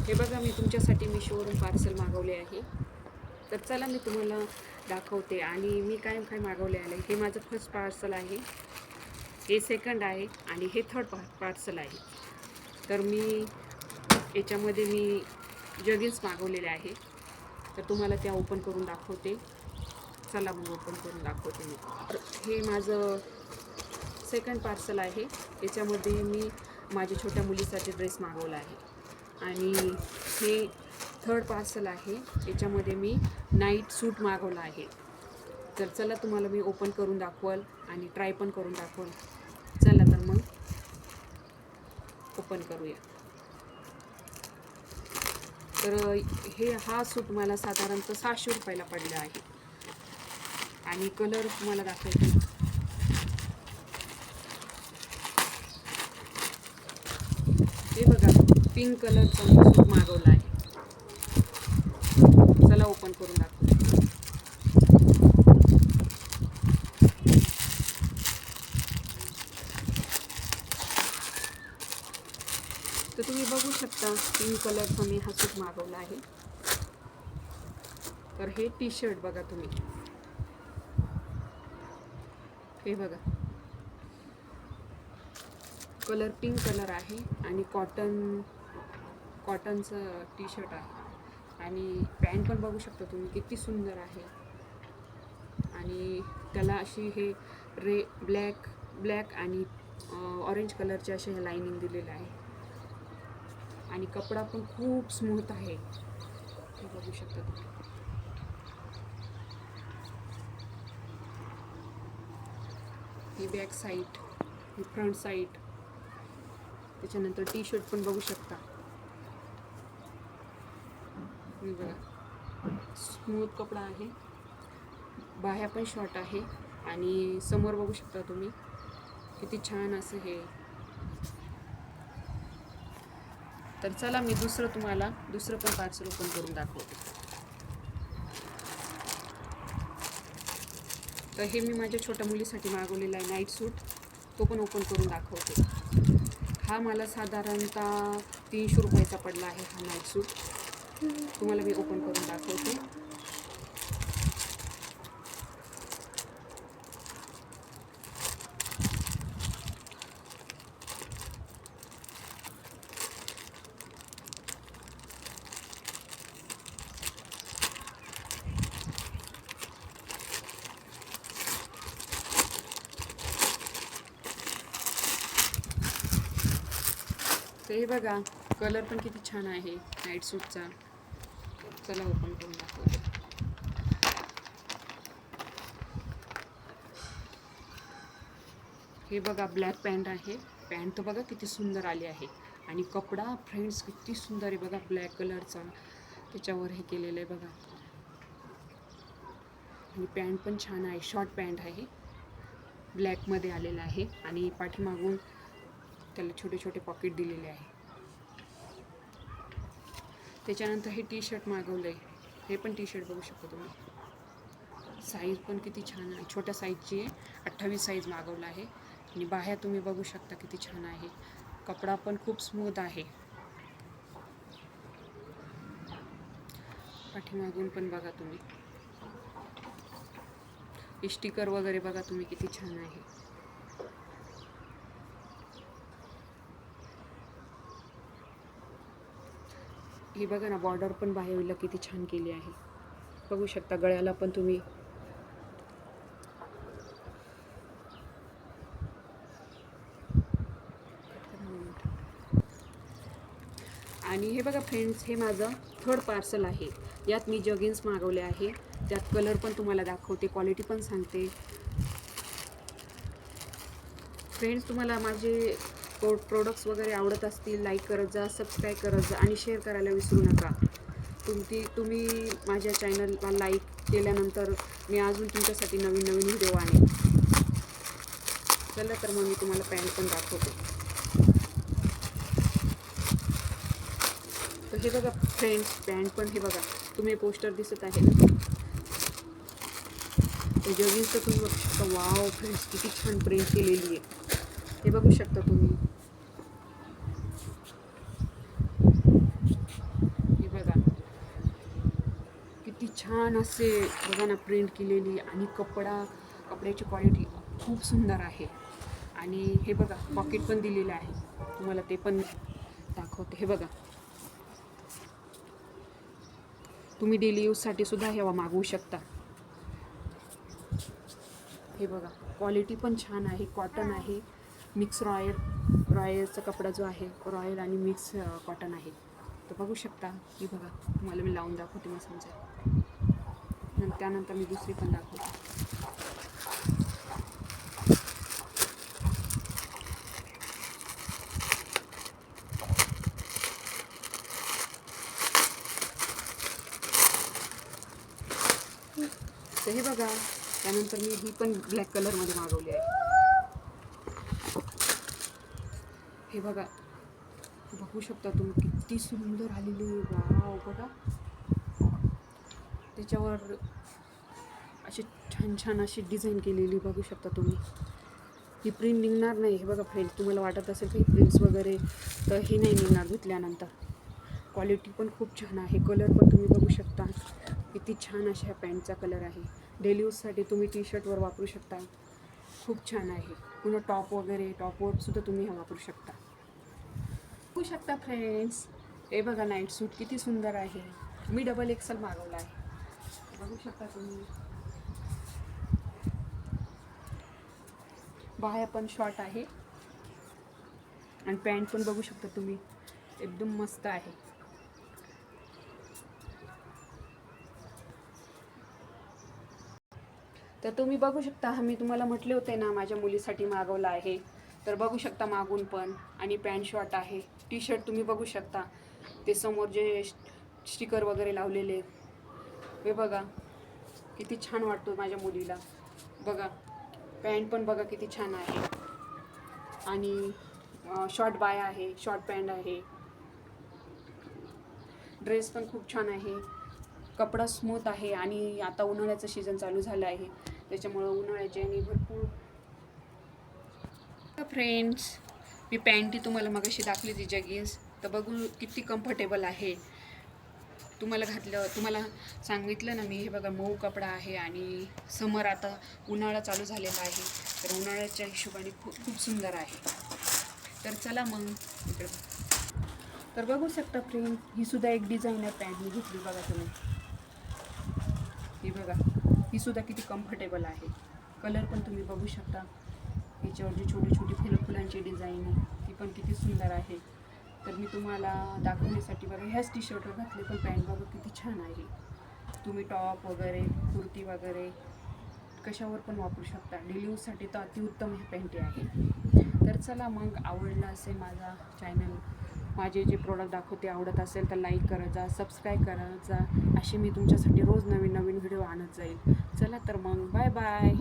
हे बघा मी तुमच्यासाठी मिशोवरून पार्सल मागवले आहे. तर चला मी तुम्हाला दाखवते आणि मी काय काय मागवले आहे. हे माझं फर्स्ट पार्सल आहे, हे सेकंड आहे आणि हे थर्ड पार्सल आहे. तर याच्यामध्ये मी जगिन्स मागवलेले आहे. तर तुम्हाला त्या ओपन करून दाखवते. चला मग ओपन करून दाखवते मी. तर हे माझं सेकंड पार्सल आहे. याच्यामध्ये मी माझ्या छोट्या मुलीसाठी ड्रेस मागवला आहे. आणि हे थर्ड पार्सल आहे. याच्यामध्ये मी नाईट सूट मागवला आहे. तर चला तुम्हाला मी ओपन करून दाखवाल आणि ट्राय पण करून दाखवाल. चला तर मग ओपन करूया. तर हा सूट मला साधारणतः 600 रुपयाला पडला आहे. आणि कलर तुम्हाला दाखवते. हे बघा, पिंक कलरचा मी सूट मागवला आहे. चला ओपन करून दाखवते. तर तुम्ही बघू शकता, पिंक कलरचा मी हा सूट मागवला आहे. तर हे टी शर्ट बघा तुम्ही, हे बघा कलर पिंक कलर आहे आणि कॉटनचं टी शर्ट आहे. आणि पॅन्ट पण बघू शकता तुम्ही, किती सुंदर आहे. आणि त्याला अशी हे ब्लॅक आणि ऑरेंज कलरचे असे लाइनिंग दिलेले आहे. आणि कपडा पण खूप स्मूथ आहे, हे बघू शकता तुम्ही. ही बॅक साईड, ही फ्रंट साईड. त्याच्यानंतर टी शर्ट पण बघू शकता, हे बघा स्मूथ कपडा आहे. बाह्या पण शॉर्ट आहे आणि समोर बघू शकता तुम्ही, किती छान असं हे. तर चला मी दुसरं पण पार्सल ओपन करून दाखवते. तर हे मी माझ्या छोट्या मुलीसाठी मागवलेला आहे नाईट सूट, तो पण ओपन करून दाखवते. हा मला साधारणतः 300 रुपयाचा पडला आहे हा नाईट सूट. तुम्हाला मी ओपन करून दाखवते. तर हे बघा, कलर पण किती छान आहे नाईट सूटचा. चला ओपन करून दाखवते. हे बघा ब्लॅक पॅन्ट आहे. पॅन्ट तर बघा किती सुंदर आली आहे. आणि कपडा फ्रेंड्स किती सुंदर आहे बघा, ब्लॅक कलरचा त्याच्यावर हे केलेलं आहे बघा. आणि पॅन्ट पण छान आहे, शॉर्ट पॅन्ट आहे, ब्लॅकमध्ये आलेला आहे. आणि पाठीमागून त्याला छोटे छोटे पॉकेट दिलेले आहे. त्याच्यानंतर हे टी शर्ट मागवलं आहे. हे पण टी शर्ट बघू शकता तुम्ही, साईज पण किती छान आहे, छोट्या साईजची आहे. 28 साईज मागवला आहे. आणि बाह्या तुम्ही बघू शकता किती छान आहे. कपडा पण खूप स्मूथ आहे. पाठीमागून पण बघा तुम्ही, स्टिकर वगैरे बघा तुम्ही किती छान आहे. हे बघा ना, बॉर्डर पण बाहेरला किती छान केली आहे. बघू शकता गळ्याला पण तुम्ही. आणि हे बघा फ्रेंड्स, हे माझं थर्ड पार्सल आहे. यात मी जगिन्स मागवले आहे. त्यात कलर पण तुम्हाला दाखवते, क्वालिटी पण सांगते. फ्रेंड्स, तुम्हाला माझे प्रोडक्ट्स वगैरे आवडत असतील, लाईक करत जा, सबस्क्राईब करत जा आणि शेअर करायला विसरू नका. तुम्ही माझ्या चॅनलला लाईक केल्यानंतर मी अजून तुमच्यासाठी नवीन व्हिडिओ आणेन. चला तर मग मी तुम्हाला पॅन्ट पण दाखवते. तर हे बघा फ्रेंड्स, पॅन्ट पण हे बघा तुम्ही, पोस्टर दिसत आहे ना, जगिन्सचं तुम्ही बघू शकता. वाव फ्रेंड्स, किती छान प्रिंट केलेली आहे, हे बघू शकता तुम्ही. छान असे बघा ना प्रिंट केलेली, आणि कपड्याची क्वालिटी खूप सुंदर आहे. आणि हे बघा पॉकेट पण दिलेलं आहे, तुम्हाला ते पण दाखवते. हे बघा, तुम्ही डेली यूजसाठी सुद्धा हे मागवू शकता. हे बघा क्वालिटी पण छान आहे, कॉटन आहे, मिक्स रॉयलचा कपडा जो आहे रॉयल आणि मिक्स कॉटन आहे. तर बघू शकता. ही बघा, तुम्हाला मी लावून दाखवते, मग समजेल. त्यानंतर मी दुसरी पण दाखवते. तर हे बघा, त्यानंतर मी ही पण ब्लॅक कलरमध्ये मागवली आहे. हे बघा, बघू शकता तुम्ही किती सुंदर आलेली. वाव, बघा त्याच्यावर अशी छान छान अशी डिझाईन केलेली बघू शकता तुम्ही. ही प्रिंट निघणार नाही. हे बघा फ्रेंड्स, तुम्हाला वाटत असेल काही प्रिंट्स वगैरे, तर हे नाही निघणार धुतल्यानंतर. क्वालिटी पण खूप छान आहे. कलर पण तुम्ही बघू शकता किती छान अशा ह्या पॅन्टचा कलर आहे. डेली यूजसाठी तुम्ही टी शर्टवर वापरू शकता, खूप छान आहे. पुन्हा टॉपवर सुद्धा तुम्ही हे वापरू शकता. बघू शकता फ्रेंड्स, हे बघा नाईट सूट किती सुंदर आहे. मी डबल एक्सेल मागवला आहे, बघू शकता तुम्ही. बाह्या पण शॉर्ट आहे आणि पॅन्ट पण बघू शकता तुम्ही, एकदम मस्त आहे. तर तुम्ही बघू शकता, मी तुम्हाला म्हटले होते ना माझ्या मुलीसाठी मागवला आहे. तर बघू शकता मागून पण, आणि पॅन्ट शॉर्ट आहे. टी शर्ट तुम्ही बघू शकता, ते समोर जे स्टिकर वगैरे लावलेले, हे बघा किती छान वाटतो माझ्या मुलीला. बघा पॅन्ट पण बघा किती छान आहे, आणि शॉर्ट बाय आहे, शॉर्ट पॅन्ट आहे. ड्रेस पण खूप छान आहे, कपडा स्मूथ आहे. आणि आता उन्हाळ्याचं सीझन चालू झालं आहे, त्याच्यामुळं उन्हाळ्याचे आणि भरपूर. फ्रेंड्स, मी पॅन्टी तुम्हाला मगाशी दाखवली ती जगीज, तर बघू किती कम्फर्टेबल आहे. तुम्हाला सांगितलं ना मी. हे बघा मऊ कपडा आहे, आणि समर आता उन्हाळा चालू झालेला आहे, तर उन्हाळ्याच्या हिशोबाने खूप सुंदर आहे. तर चला मग इकडे. तर बघू शकता फ्रेंड, ही सुद्धा एक डिझायनर पॅन्ट मी घेतली बघा तुम्ही. ही बघा, ही सुद्धा किती कम्फर्टेबल आहे. कलर पण तुम्ही बघू शकता, याच्यावर जी छोटी छोटी फुलांची डिझाईन आहे ती पण किती सुंदर आहे. तर मी तुम्हाला दाखवण्यासाठी बघा ह्याच टी शर्टवर घातले, पण पॅन्ट बघा किती छान आहे. तुम्ही टॉप वगैरे, कुर्ती वगैरे कशावर पण वापरू शकता. डेली यूजसाठी तर अतिउत्तम हे पॅन्टी आहे. तर चला मग, आवडला असेल माझा चॅनल, माझे जे प्रोडक्ट दाखवते आवडत असेल तर लाईक करत जा, सबस्क्राईब करत जा. असे मी तुमच्यासाठी रोज नवीन व्हिडिओ आणत जाईल. चला तर मग, बाय बाय.